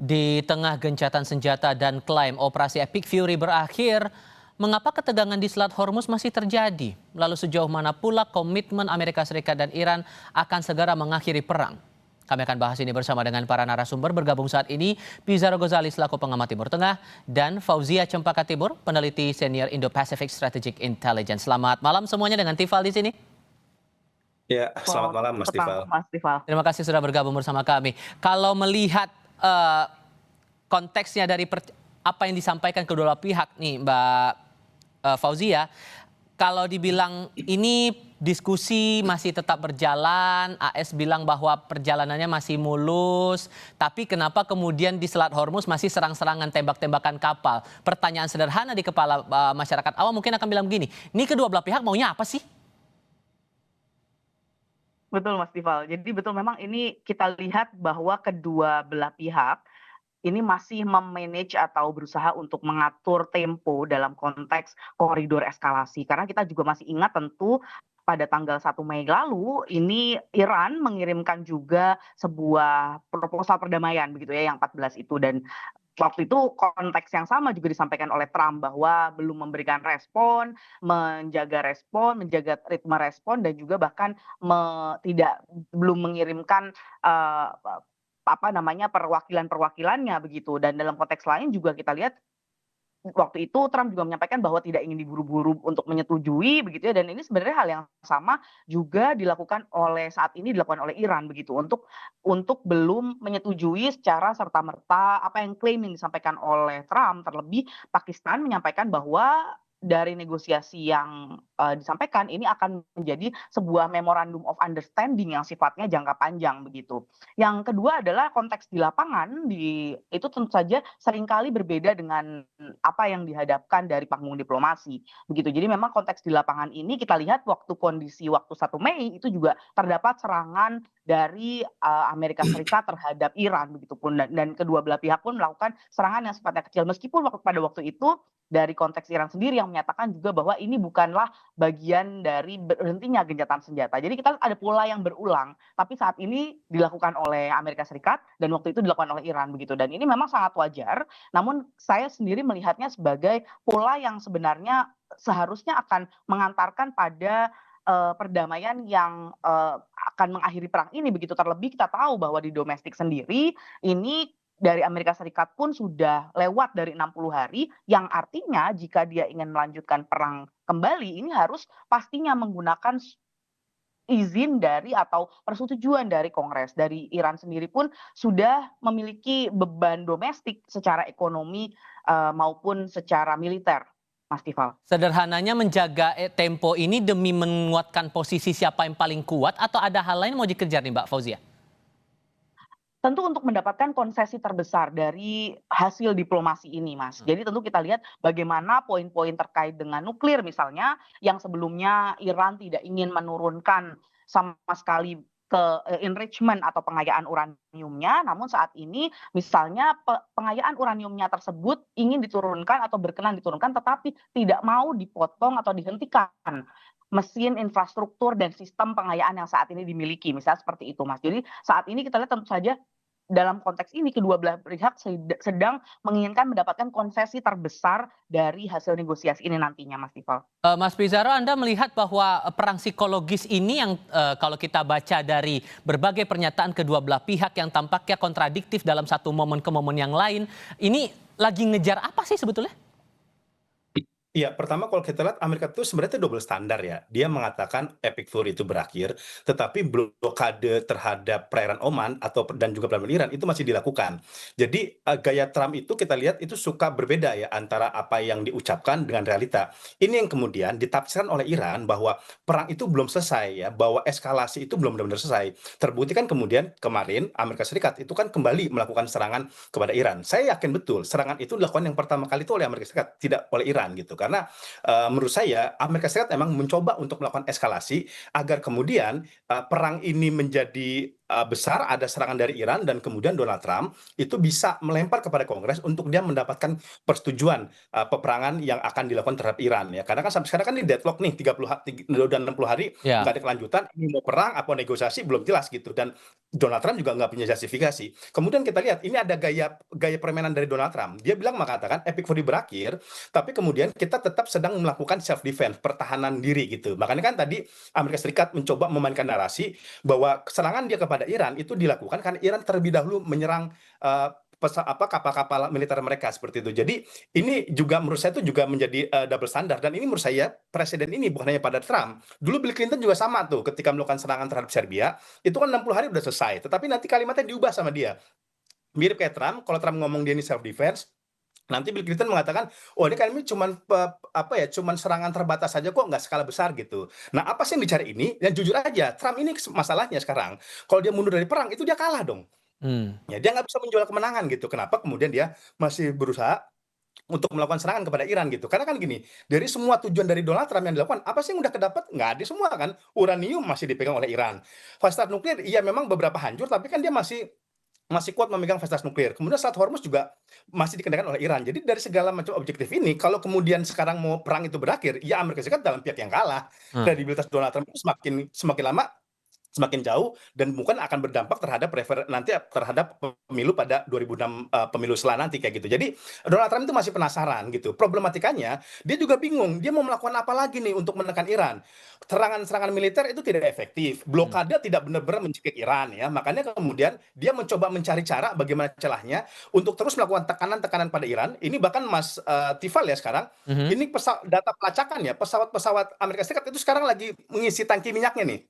Di tengah gencatan senjata dan klaim operasi Epic Fury berakhir, mengapa ketegangan di Selat Hormuz masih terjadi? Lalu sejauh mana pula komitmen Amerika Serikat dan Iran akan segera mengakhiri perang? Kami akan bahas ini bersama dengan para narasumber bergabung saat ini, Pizarro Ghazali selaku pengamat Timur Tengah dan Fauzia Cempaka Tibur, peneliti senior Indo-Pacific Strategic Intelligence. Selamat malam semuanya dengan Tifal di sini. Ya, selamat Selamat malam Mas petang, Tifal. Mas Tifal. Terima kasih sudah bergabung bersama kami. Kalau melihat konteksnya dari apa yang disampaikan kedua pihak nih Mbak Fauzia, kalau dibilang ini diskusi masih tetap berjalan, AS bilang bahwa perjalanannya masih mulus, tapi kenapa kemudian di Selat Hormuz masih serang-serangan tembak-tembakan kapal? Pertanyaan sederhana di kepala masyarakat awam mungkin akan bilang begini, ini kedua belah pihak maunya apa sih? Betul Mas Tifal. Jadi betul memang ini kita lihat bahwa kedua belah pihak ini masih memanage atau berusaha untuk mengatur tempo dalam konteks koridor eskalasi. Karena kita juga masih ingat tentu pada tanggal 1 Mei lalu ini Iran mengirimkan juga sebuah proposal perdamaian begitu ya yang 14 itu, dan waktu itu konteks yang sama juga disampaikan oleh Trump bahwa belum memberikan respon, menjaga ritme respon, dan juga bahkan belum mengirimkan eh, perwakilannya begitu. Dan dalam konteks lain juga kita lihat waktu itu Trump juga menyampaikan bahwa tidak ingin diburu-buru untuk menyetujui begitu ya, dan ini sebenarnya hal yang sama juga saat ini dilakukan oleh Iran begitu untuk belum menyetujui secara serta-merta apa yang klaim yang disampaikan oleh Trump. Terlebih Pakistan menyampaikan bahwa dari negosiasi yang disampaikan ini akan menjadi sebuah memorandum of understanding yang sifatnya jangka panjang begitu. Yang kedua adalah konteks di lapangan itu tentu saja seringkali berbeda dengan apa yang dihadapkan dari panggung diplomasi begitu. Jadi memang konteks di lapangan ini kita lihat kondisi waktu 1 Mei itu juga terdapat serangan dari Amerika Serikat terhadap Iran begitupun, dan kedua belah pihak pun melakukan serangan yang sifatnya kecil, meskipun pada waktu itu dari konteks Iran sendiri yang menyatakan juga bahwa ini bukanlah bagian dari berhentinya gencatan senjata. Jadi kita ada pola yang berulang, tapi saat ini dilakukan oleh Amerika Serikat dan waktu itu dilakukan oleh Iran begitu. Dan ini memang sangat wajar, namun saya sendiri melihatnya sebagai pola yang sebenarnya seharusnya akan mengantarkan pada perdamaian yang akan mengakhiri perang ini begitu. Terlebih kita tahu bahwa di domestik sendiri ini dari Amerika Serikat pun sudah lewat dari 60 hari, yang artinya jika dia ingin melanjutkan perang kembali ini harus pastinya menggunakan izin dari atau persetujuan dari Kongres. Dari Iran sendiri pun sudah memiliki beban domestik secara ekonomi maupun secara militer, Mas Tifal. Sederhananya menjaga tempo ini demi menguatkan posisi siapa yang paling kuat atau ada hal lain mau dikejar nih Mbak Fauzia? Tentu untuk mendapatkan konsesi terbesar dari hasil diplomasi ini, Mas. Jadi tentu kita lihat bagaimana poin-poin terkait dengan nuklir misalnya, yang sebelumnya Iran tidak ingin menurunkan sama sekali ke enrichment atau pengayaan uraniumnya, namun saat ini misalnya pengayaan uraniumnya tersebut ingin diturunkan atau berkenan diturunkan, tetapi tidak mau dipotong atau dihentikan mesin, infrastruktur, dan sistem pengayaan yang saat ini dimiliki, misalnya seperti itu, Mas. Jadi saat ini kita lihat tentu saja dalam konteks ini kedua belah pihak sedang menginginkan mendapatkan konsesi terbesar dari hasil negosiasi ini nantinya, Mas Tifal. Mas Pizarro, Anda melihat bahwa perang psikologis ini yang kalau kita baca dari berbagai pernyataan kedua belah pihak yang tampaknya kontradiktif dalam satu momen ke momen yang lain, ini lagi ngejar apa sih sebetulnya? Iya, pertama kalau kita lihat Amerika itu sebenarnya double standar ya. Dia mengatakan Epic Fury itu berakhir, tetapi blokade terhadap perairan Oman dan juga pelabuhan Iran itu masih dilakukan. Jadi gaya Trump itu kita lihat itu suka berbeda ya antara apa yang diucapkan dengan realita. Ini yang kemudian ditafsirkan oleh Iran bahwa perang itu belum selesai ya, bahwa eskalasi itu belum benar-benar selesai. Terbukti kan kemudian kemarin Amerika Serikat itu kan kembali melakukan serangan kepada Iran. Saya yakin betul serangan itu dilakukan yang pertama kali itu oleh Amerika Serikat, tidak oleh Iran gitu. Karena menurut saya Amerika Serikat memang mencoba untuk melakukan eskalasi agar kemudian perang ini menjadi besar, ada serangan dari Iran dan kemudian Donald Trump itu bisa melempar kepada Kongres untuk dia mendapatkan persetujuan peperangan yang akan dilakukan terhadap Iran ya. Karena kan sampai sekarang kan ini deadlock nih 30 dan 60 hari nggak Ya. ada kelanjutan, ini mau perang apa negosiasi belum jelas gitu dan Donald Trump juga nggak punya justifikasi. Kemudian kita lihat ini ada gaya gaya permainan dari Donald Trump. Dia bilang mengatakan epic fury berakhir, tapi kemudian kita tetap sedang melakukan self defense, pertahanan diri gitu. Makanya kan tadi Amerika Serikat mencoba memainkan narasi bahwa serangan dia kepada Iran itu dilakukan karena Iran terlebih dahulu menyerang kapal-kapal militer mereka seperti itu. Jadi ini juga menurut saya itu juga menjadi double standard dan ini menurut saya presiden ini bukan hanya pada Trump. Dulu Bill Clinton juga sama tuh ketika melakukan serangan terhadap Serbia, itu kan 60 hari udah selesai. Tetapi nanti kalimatnya diubah sama dia. Mirip kayak Trump, kalau Trump ngomong dia ini self defense, nanti Bill Clinton mengatakan, oh ini kan ini cuman cuman serangan terbatas saja kok nggak skala besar gitu. Nah apa sih yang dicari ini? Dan jujur aja, Trump ini masalahnya sekarang, kalau dia mundur dari perang itu dia kalah dong. Hmm. Ya dia nggak bisa menjual kemenangan gitu. Kenapa kemudian dia masih berusaha untuk melakukan serangan kepada Iran gitu. Karena kan gini, dari semua tujuan dari Donald Trump yang dilakukan, apa sih yang udah kedapat? Nggak ada semua kan. Uranium masih dipegang oleh Iran. Fasilitas nuklir, iya memang beberapa hancur, tapi kan dia masih masih kuat memegang fasilitas nuklir. Kemudian Selat Hormuz juga masih dikendalikan oleh Iran. Jadi dari segala macam objektif ini, kalau kemudian sekarang mau perang itu berakhir, ya Amerika Serikat dalam pihak yang kalah. Hmm. Kredibilitas Donald Trump itu semakin semakin lama semakin jauh dan mungkin akan berdampak terhadap nanti terhadap pemilu pada 2006 pemilu setelah nanti kayak gitu. Jadi Donald Trump itu masih penasaran gitu. Problematikanya dia juga bingung, dia mau melakukan apa lagi nih untuk menekan Iran. Serangan militer itu tidak efektif. Blokade tidak benar-benar mencekik Iran ya. Makanya kemudian dia mencoba mencari cara bagaimana celahnya untuk terus melakukan tekanan-tekanan pada Iran. Ini bahkan Mas Tifal ya sekarang, Mhm. ini data pelacakan ya, pesawat-pesawat Amerika Serikat itu sekarang lagi mengisi tangki minyaknya nih,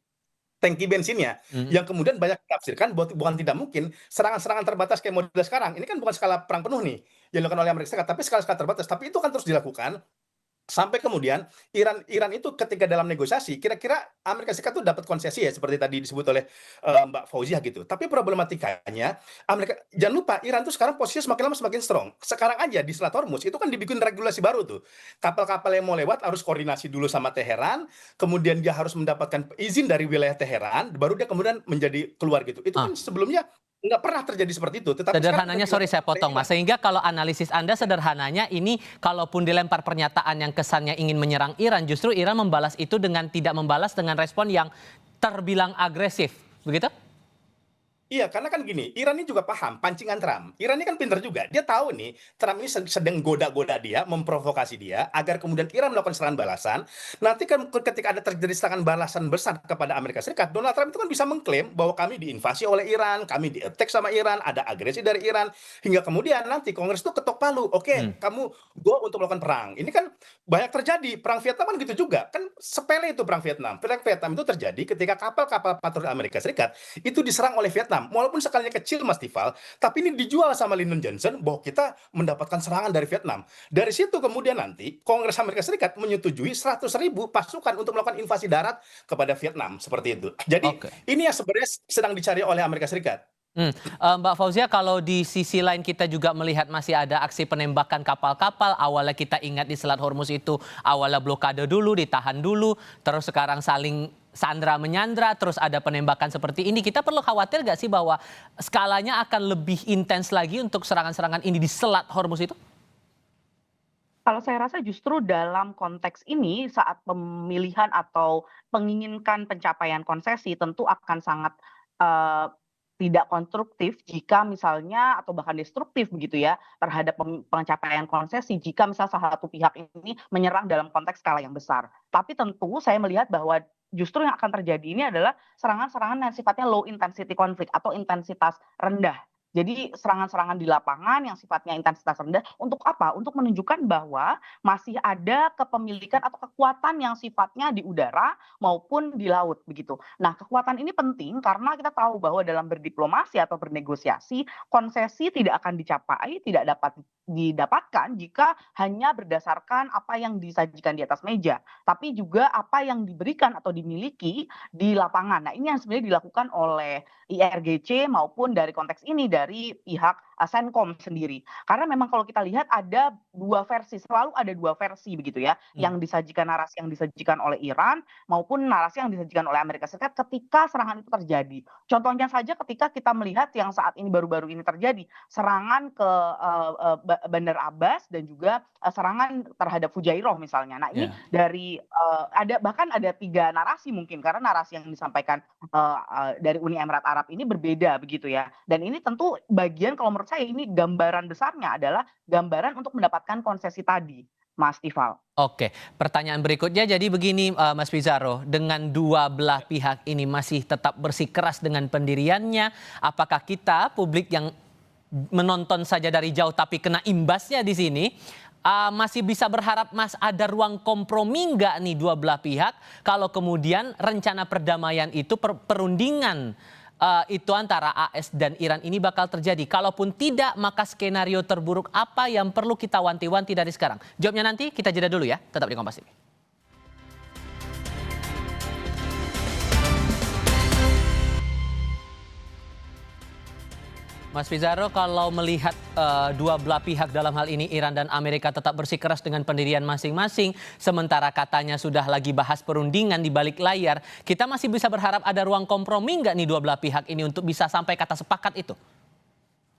tangki bensinnya, Mhm. yang kemudian banyak ditafsirkan bahwa bukan tidak mungkin serangan-serangan terbatas kayak model sekarang. Ini kan bukan skala perang penuh nih yang dilakukan oleh Amerika Serikat, tapi skala-skala terbatas. Tapi itu kan terus dilakukan sampai kemudian Iran itu ketika dalam negosiasi kira-kira Amerika Serikat tuh dapat konsesi ya seperti tadi disebut oleh Mbak Fauziah gitu. Tapi problematikanya jangan lupa Iran tuh sekarang posisinya semakin lama semakin strong. Sekarang aja di Selat Hormuz itu kan dibikin regulasi baru tuh. Kapal-kapal yang mau lewat harus koordinasi dulu sama Teheran, kemudian dia harus mendapatkan izin dari wilayah Teheran, baru dia kemudian menjadi keluar gitu. Itu kan Ah. sebelumnya nggak pernah terjadi seperti itu. Tetapi sekarang udah Sederhananya, sorry saya dilakukan oleh potong Iran. Mas, sehingga kalau analisis Anda sederhananya ini kalaupun dilempar pernyataan yang kesannya ingin menyerang Iran, justru Iran membalas itu dengan tidak membalas dengan respon yang terbilang agresif, begitu? Iya, karena kan gini, Iran ini juga paham pancingan Trump. Iran ini kan pinter juga. Dia tahu nih, Trump ini sedang goda-goda dia, memprovokasi dia, agar kemudian Iran melakukan serangan balasan. Nanti kan ketika ada terjadi serangan balasan besar kepada Amerika Serikat, Donald Trump itu kan bisa mengklaim bahwa kami diinvasi oleh Iran, kami di-attack sama Iran, ada agresi dari Iran. Hingga kemudian nanti Kongres itu ketok palu. Hmm. Oke, kamu go untuk melakukan perang. Ini kan banyak terjadi. Perang Vietnam kan gitu juga. Kan sepele itu perang Vietnam. Perang Vietnam itu terjadi ketika kapal-kapal patroli Amerika Serikat itu diserang oleh Vietnam. Walaupun skalanya kecil Mas Tifal, tapi ini dijual sama Lyndon Johnson bahwa kita mendapatkan serangan dari Vietnam. Dari situ kemudian nanti Kongres Amerika Serikat menyetujui 100.000 pasukan untuk melakukan invasi darat kepada Vietnam seperti itu. Jadi Oke. ini yang sebenarnya sedang dicari oleh Amerika Serikat. Mbak Fauzia, kalau di sisi lain kita juga melihat masih ada aksi penembakan kapal-kapal. Awalnya kita ingat di Selat Hormuz itu awalnya blokade dulu, ditahan dulu, terus sekarang saling sandra menyandra, terus ada penembakan seperti ini. Kita perlu khawatir nggak sih bahwa skalanya akan lebih intens lagi untuk serangan-serangan ini di Selat Hormuz itu? Kalau saya rasa justru dalam konteks ini saat pemilihan atau menginginkan pencapaian konsesi tentu akan sangat eee, tidak konstruktif jika misalnya atau bahkan destruktif begitu ya terhadap pencapaian konsesi jika misal salah satu pihak ini menyerang dalam konteks skala yang besar. Tapi tentu saya melihat bahwa justru yang akan terjadi ini adalah serangan-serangan yang sifatnya low intensity konflik atau intensitas rendah. Jadi serangan-serangan di lapangan yang sifatnya intensitas rendah untuk apa? Untuk menunjukkan bahwa masih ada kepemilikan atau kekuatan yang sifatnya di udara maupun di laut begitu. Nah, kekuatan ini penting karena kita tahu bahwa dalam berdiplomasi atau bernegosiasi, konsesi tidak akan dicapai, tidak dapat didapatkan jika hanya berdasarkan apa yang disajikan di atas meja, tapi juga apa yang diberikan atau dimiliki di lapangan. Nah, ini yang sebenarnya dilakukan oleh IRGC maupun dari konteks ini dari pihak CENTCOM sendiri. Karena memang kalau kita lihat ada 2 versi, selalu ada 2 versi begitu ya, Hmm. narasi yang disajikan oleh Iran maupun narasi yang disajikan oleh Amerika Serikat ketika serangan itu terjadi. Contohnya saja ketika kita melihat yang saat ini baru-baru ini terjadi, serangan ke, Bandar Abbas dan juga, serangan terhadap Fujairah misalnya. Nah ini Ya. dari, bahkan ada 3 narasi mungkin karena narasi yang disampaikan, dari Uni Emirat Arab ini berbeda begitu ya. Dan ini tentu bagian kalau menurut saya ini gambaran besarnya adalah gambaran untuk mendapatkan konsesi tadi, Mas Ival. Oke, pertanyaan berikutnya jadi begini, Mas Pizarro, dengan dua belah pihak ini masih tetap bersikeras dengan pendiriannya, apakah kita publik yang menonton saja dari jauh tapi kena imbasnya di sini, masih bisa berharap Mas ada ruang kompromi nggak nih dua belah pihak kalau kemudian rencana perdamaian itu perundingan itu antara AS dan Iran ini bakal terjadi. Kalaupun tidak, maka skenario terburuk apa yang perlu kita wanti-wanti dari sekarang? Jawabnya nanti, kita jeda dulu ya. Tetap di Kompas TV. Mas Pizarro, kalau melihat dua belah pihak dalam hal ini Iran dan Amerika tetap bersikeras dengan pendirian masing-masing, sementara katanya sudah lagi bahas perundingan di balik layar, kita masih bisa berharap ada ruang kompromi nggak nih dua belah pihak ini untuk bisa sampai kata sepakat itu?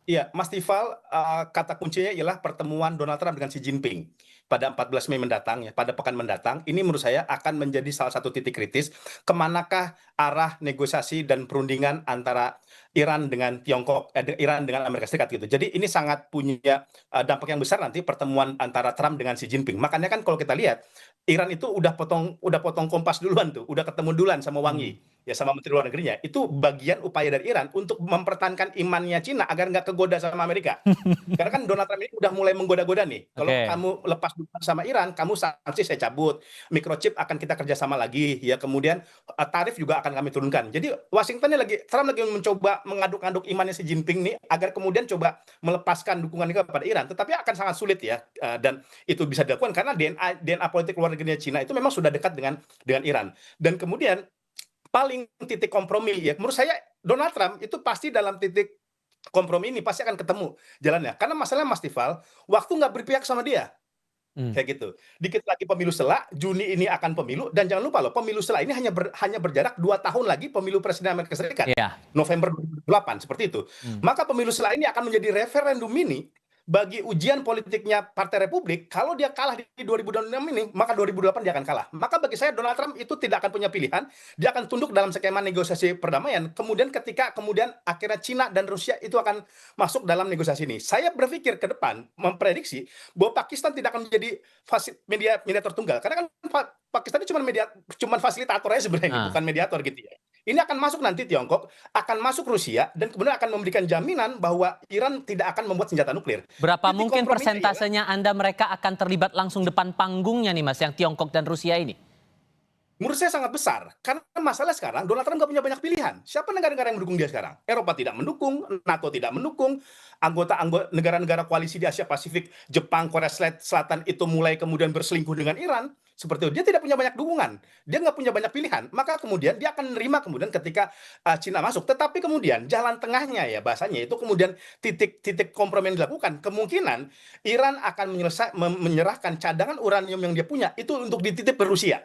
Iya, Mas Tifal, kata kuncinya ialah pertemuan Donald Trump dengan Xi Jinping pada 14 Mei mendatang ya, pada pekan mendatang. Ini menurut saya akan menjadi salah satu titik kritis kemanakah arah negosiasi dan perundingan antara Iran dengan Tiongkok, Iran dengan Amerika Serikat gitu. Jadi ini sangat punya dampak yang besar nanti pertemuan antara Trump dengan Xi Jinping. Makanya kan kalau kita lihat Iran itu udah potong kompas duluan tuh, udah ketemu duluan sama Wang Hmm. Yi, ya sama Menteri Luar Negerinya. Itu bagian upaya dari Iran untuk mempertahankan imannya Cina agar nggak kegoda sama Amerika. Karena kan Donald Trump ini udah mulai menggoda-goda nih. Kalau Oke. kamu lepas duluan sama Iran, kamu sanksi saya cabut. Microchip akan kita kerjasama lagi. Ya kemudian tarif juga akan kami turunkan. Jadi Washington ini Trump lagi mencoba mengaduk-aduk imannya si Jinping nih agar kemudian coba melepaskan dukungannya kepada Iran. Tetapi akan sangat sulit ya. Dan itu bisa dilakukan karena DNA politik luar negerinya Cina itu memang sudah dekat dengan Iran. Dan kemudian paling titik kompromi ya menurut saya Donald Trump itu pasti dalam titik kompromi ini pasti akan ketemu jalannya. Karena masalahnya Mas Tifal, waktu nggak berpihak sama dia. Hmm. Kayak gitu. Dikit lagi pemilu sela, Juni ini akan pemilu, dan jangan lupa loh, pemilu sela ini hanya berjarak 2 tahun lagi pemilu Presiden Amerika Serikat. Iya. November 2008, seperti itu. Hmm. Maka pemilu sela ini akan menjadi referendum mini bagi ujian politiknya Partai Republik. Kalau dia kalah di 2026 ini, maka 2028 dia akan kalah. Maka bagi saya Donald Trump itu tidak akan punya pilihan, dia akan tunduk dalam skema negosiasi perdamaian. Kemudian akhirnya Cina dan Rusia itu akan masuk dalam negosiasi ini. Saya berpikir ke depan memprediksi bahwa Pakistan tidak akan menjadi mediator tunggal karena kan Pakistan itu cuma fasilitator aja sebenarnya, bukan mediator gitu ya. Ini akan masuk nanti Tiongkok, akan masuk Rusia, dan kemudian akan memberikan jaminan bahwa Iran tidak akan membuat senjata nuklir. Berapa Titik mungkin komprominya persentasenya Anda mereka akan terlibat langsung depan panggungnya nih Mas, yang Tiongkok dan Rusia ini? menurut saya sangat besar. Karena masalah sekarang Donald Trump nggak punya banyak pilihan. Siapa negara-negara yang mendukung dia sekarang? Eropa tidak mendukung, NATO tidak mendukung, anggota negara-negara koalisi di Asia Pasifik, Jepang, Korea Selatan itu mulai kemudian berselingkuh dengan Iran. Seperti itu. Dia tidak punya banyak dukungan. Dia nggak punya banyak pilihan. Maka kemudian dia akan menerima kemudian ketika Cina masuk. Tetapi kemudian jalan tengahnya ya bahasanya itu kemudian titik kompromi yang dilakukan. Kemungkinan Iran akan menyerahkan cadangan uranium yang dia punya itu untuk dititip ke Rusia.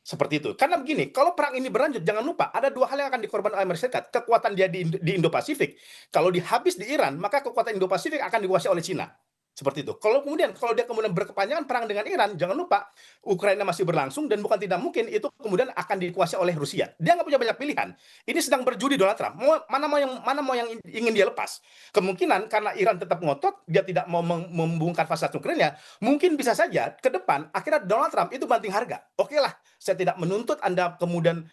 Seperti itu. Karena begini, kalau perang ini berlanjut, jangan lupa ada 2 hal yang akan dikorbankan oleh Amerika Serikat. Kekuatan dia di Indo-Pasifik. Kalau dihabis di Iran, maka kekuatan Indo-Pasifik akan dikuasai oleh Cina. Seperti itu. Kalau dia kemudian berkepanjangan perang dengan Iran, jangan lupa Ukraina masih berlangsung dan bukan tidak mungkin itu kemudian akan dikuasai oleh Rusia. Dia nggak punya banyak pilihan. Ini sedang berjudi Donald Trump. Mana mau yang ingin dia lepas. Kemungkinan karena Iran tetap ngotot, dia tidak mau membongkar fasilitas nuklirnya, mungkin bisa saja ke depan akhirnya Donald Trump itu banting harga. Oke lah, saya tidak menuntut Anda kemudian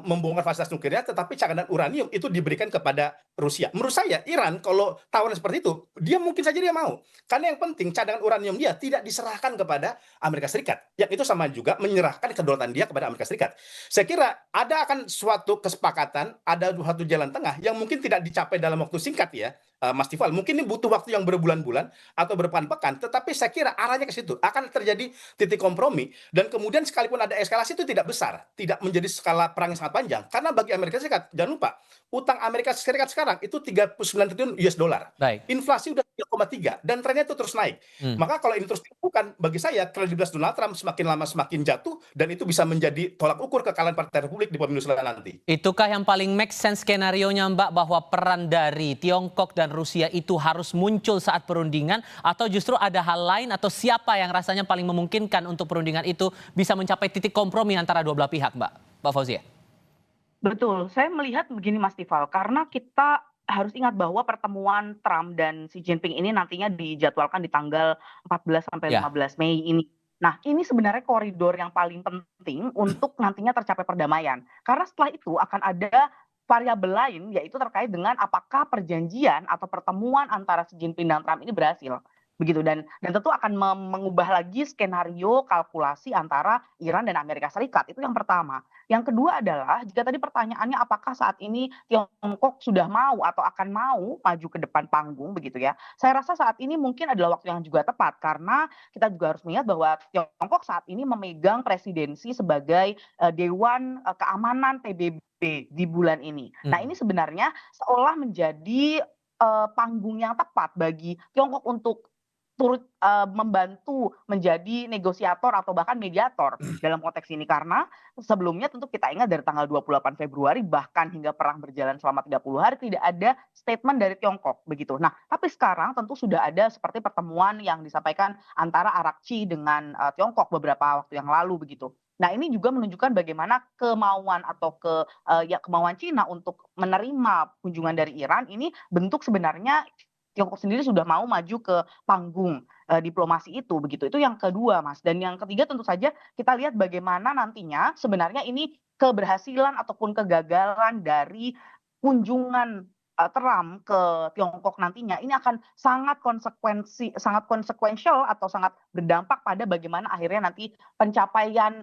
membongkar fasilitas nuklirnya, tetapi cadangan uranium itu diberikan kepada Rusia. Menurut saya, Iran kalau tawaran seperti itu, dia mungkin saja dia mau. Karena yang penting cadangan uranium dia tidak diserahkan kepada Amerika Serikat. Yang itu sama juga menyerahkan kedaulatan dia kepada Amerika Serikat. Saya kira akan suatu kesepakatan, ada suatu jalan tengah yang mungkin tidak dicapai dalam waktu singkat ya. Mas Tifal, mungkin ini butuh waktu yang berbulan-bulan atau berpekan-pekan, tetapi saya kira arahnya ke situ, akan terjadi titik kompromi dan kemudian sekalipun ada eskalasi itu tidak besar, tidak menjadi skala perang yang sangat panjang. Karena bagi Amerika Serikat, jangan lupa, utang Amerika Serikat sekarang itu 39 triliun US dollar. Baik. Inflasi udah 3,3 dan trennya itu terus naik. Maka kalau ini terus dilakukan, bagi saya kredibilitas Donald Trump semakin lama semakin jatuh dan itu bisa menjadi tolak ukur kekalahan Partai Republik di pemilu selanjutnya nanti. Itukah yang paling make sense skenario-nya Mbak, bahwa peran dari Tiongkok dan Rusia itu harus muncul saat perundingan, atau justru ada hal lain atau siapa yang rasanya paling memungkinkan untuk perundingan itu bisa mencapai titik kompromi antara dua belah pihak, Mbak Fauzia? Betul, saya melihat begini Mas Tifal, karena kita harus ingat bahwa pertemuan Trump dan Xi Jinping ini nantinya dijadwalkan di tanggal 14 sampai Ya. 15 Mei ini. Nah, ini sebenarnya koridor yang paling penting untuk nantinya tercapai perdamaian. Karena setelah itu akan ada variabel lain, yaitu terkait dengan apakah perjanjian atau pertemuan antara Xi Jinping dan Trump ini berhasil. Begitu, dan tentu akan mengubah lagi skenario kalkulasi antara Iran dan Amerika Serikat. Itu yang pertama. Yang kedua adalah, jika tadi pertanyaannya apakah saat ini Tiongkok sudah mau atau akan mau maju ke depan panggung begitu ya. Saya rasa saat ini mungkin adalah waktu yang juga tepat, karena kita juga harus melihat bahwa Tiongkok saat ini memegang presidensi sebagai Dewan Keamanan PBB di bulan ini. Nah, ini sebenarnya seolah menjadi panggung yang tepat bagi Tiongkok untuk turut membantu menjadi negosiator atau bahkan mediator dalam konteks ini. Karena sebelumnya tentu kita ingat dari tanggal 28 Februari bahkan hingga perang berjalan selama 30 hari tidak ada statement dari Tiongkok begitu. Nah, tapi sekarang tentu sudah ada seperti pertemuan yang disampaikan antara Arakci dengan Tiongkok beberapa waktu yang lalu begitu. Nah, ini juga menunjukkan bagaimana kemauan atau kemauan Cina untuk menerima kunjungan dari Iran ini bentuk sebenarnya Tiongkok sendiri sudah mau maju ke panggung diplomasi itu begitu. Itu yang kedua, Mas. Dan yang ketiga tentu saja kita lihat bagaimana nantinya sebenarnya ini keberhasilan ataupun kegagalan dari kunjungan Trump ke Tiongkok nantinya ini akan sangat konsekuensial atau sangat berdampak pada bagaimana akhirnya nanti pencapaian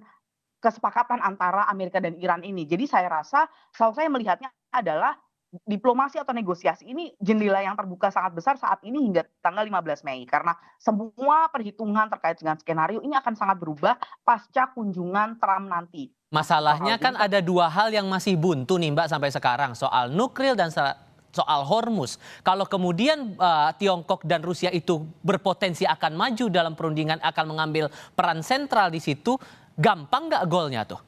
kesepakatan antara Amerika dan Iran ini. Jadi saya rasa, kalau saya melihatnya adalah diplomasi atau negosiasi ini jendela yang terbuka sangat besar saat ini hingga tanggal 15 Mei. Karena semua perhitungan terkait dengan skenario ini akan sangat berubah pasca kunjungan Trump nanti. Masalahnya kan ada dua hal yang masih buntu nih Mbak sampai sekarang, soal nuklir dan soal Hormuz. Kalau kemudian Tiongkok dan Rusia itu berpotensi akan maju dalam perundingan, akan mengambil peran sentral di situ, gampang nggak golnya tuh?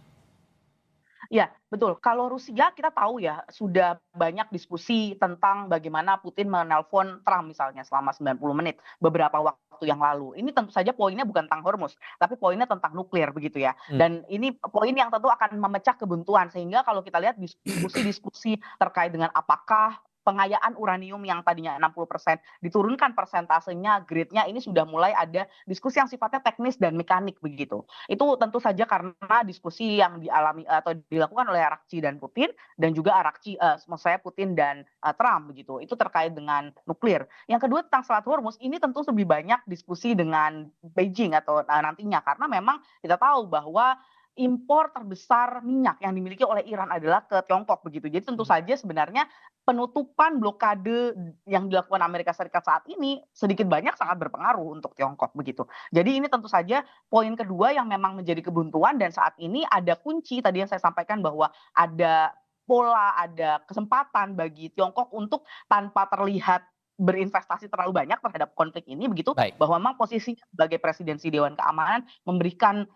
Ya, betul. Kalau Rusia kita tahu ya, sudah banyak diskusi tentang bagaimana Putin menelpon Trump misalnya selama 90 menit beberapa waktu yang lalu. Ini tentu saja poinnya bukan tentang Hormuz, tapi poinnya tentang nuklir begitu ya. Dan ini poin yang tentu akan memecah kebuntuan, sehingga kalau kita lihat diskusi-diskusi terkait dengan apakah pengayaan uranium yang tadinya 60% diturunkan persentasenya, grade-nya, ini sudah mulai ada diskusi yang sifatnya teknis dan mekanik begitu. Itu tentu saja karena diskusi yang dialami atau dilakukan oleh Arakci dan Putin, dan juga maksud saya Putin dan Trump begitu. Itu terkait dengan nuklir. Yang kedua tentang Selat Hormuz, ini tentu lebih banyak diskusi dengan Beijing atau nantinya, karena memang kita tahu bahwa impor terbesar minyak yang dimiliki oleh Iran adalah ke Tiongkok begitu. Jadi tentu saja sebenarnya penutupan blokade yang dilakukan Amerika Serikat saat ini sedikit banyak sangat berpengaruh untuk Tiongkok begitu. Jadi ini tentu saja poin kedua yang memang menjadi kebuntuan, dan saat ini ada kunci tadi yang saya sampaikan bahwa ada pola, ada kesempatan bagi Tiongkok untuk tanpa terlihat berinvestasi terlalu banyak terhadap konflik ini begitu, Baik. bahwa memang posisi sebagai presidensi Dewan Keamanan memberikan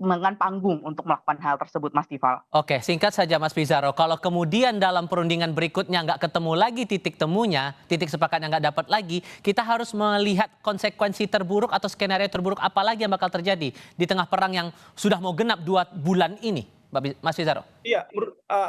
dengan panggung untuk melakukan hal tersebut, Mas Tifal. Oke, singkat saja Mas Pizarro. Kalau kemudian dalam perundingan berikutnya nggak ketemu lagi titik temunya, titik sepakatnya nggak dapat lagi, kita harus melihat konsekuensi terburuk atau skenario terburuk apa lagi yang bakal terjadi di tengah perang yang sudah mau genap 2 bulan ini, Mas Pizarro. Iya,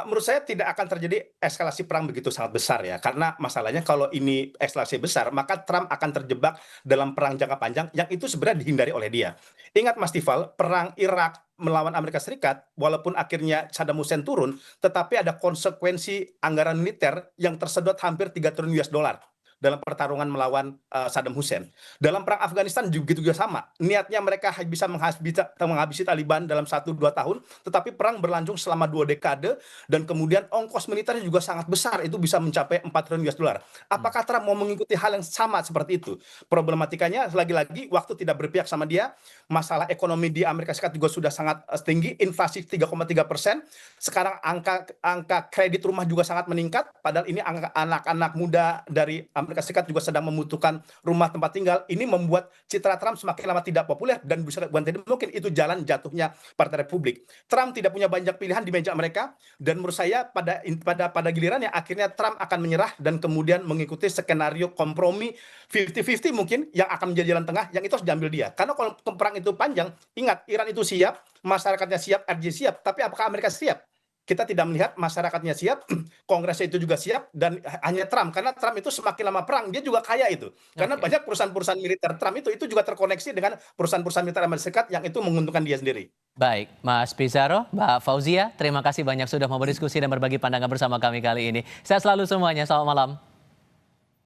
menurut saya tidak akan terjadi eskalasi perang begitu sangat besar ya. Karena masalahnya kalau ini eskalasi besar, maka Trump akan terjebak dalam perang jangka panjang yang itu sebenarnya dihindari oleh dia. Ingat Mas Tifal, perang Irak melawan Amerika Serikat, walaupun akhirnya Saddam Hussein turun, tetapi ada konsekuensi anggaran militer yang tersedot hampir 3 triliun US dollar. dalam pertarungan melawan Saddam Hussein. Dalam perang Afghanistan juga sama. Niatnya mereka bisa menghabisi Taliban dalam 1-2 tahun, tetapi perang berlangsung selama 2 dekade dan kemudian ongkos militernya juga sangat besar, itu bisa mencapai 4 triliun US dollar. Apakah Trump mau mengikuti hal yang sama seperti itu? Problematikanya lagi-lagi waktu tidak berpihak sama dia, masalah ekonomi di Amerika Serikat juga sudah sangat tinggi, inflasi 3,3%. Sekarang angka kredit rumah juga sangat meningkat, padahal ini anak-anak muda dari Amerika Serikat juga sedang membutuhkan rumah tempat tinggal. Ini membuat citra Trump semakin lama tidak populer dan bisa tidak mungkin itu jalan jatuhnya Partai Republik. Trump tidak punya banyak pilihan di meja mereka, dan menurut saya pada gilirannya akhirnya Trump akan menyerah dan kemudian mengikuti skenario kompromi 50-50 mungkin yang akan menjadi jalan tengah, yang itu harus diambil dia. Karena kalau perang itu panjang, ingat Iran itu siap, masyarakatnya siap, RJ siap, tapi apakah Amerika siap? Kita tidak melihat masyarakatnya siap, Kongresnya itu juga siap, dan hanya Trump. Karena Trump itu semakin lama perang, dia juga kaya itu. Karena banyak perusahaan-perusahaan militer Trump itu juga terkoneksi dengan perusahaan-perusahaan militer Amerika Serikat yang itu menguntungkan dia sendiri. Baik, Mas Pizarro, Mbak Fauzia, terima kasih banyak sudah mau berdiskusi dan berbagi pandangan bersama kami kali ini. Sehat selalu semuanya, selamat malam.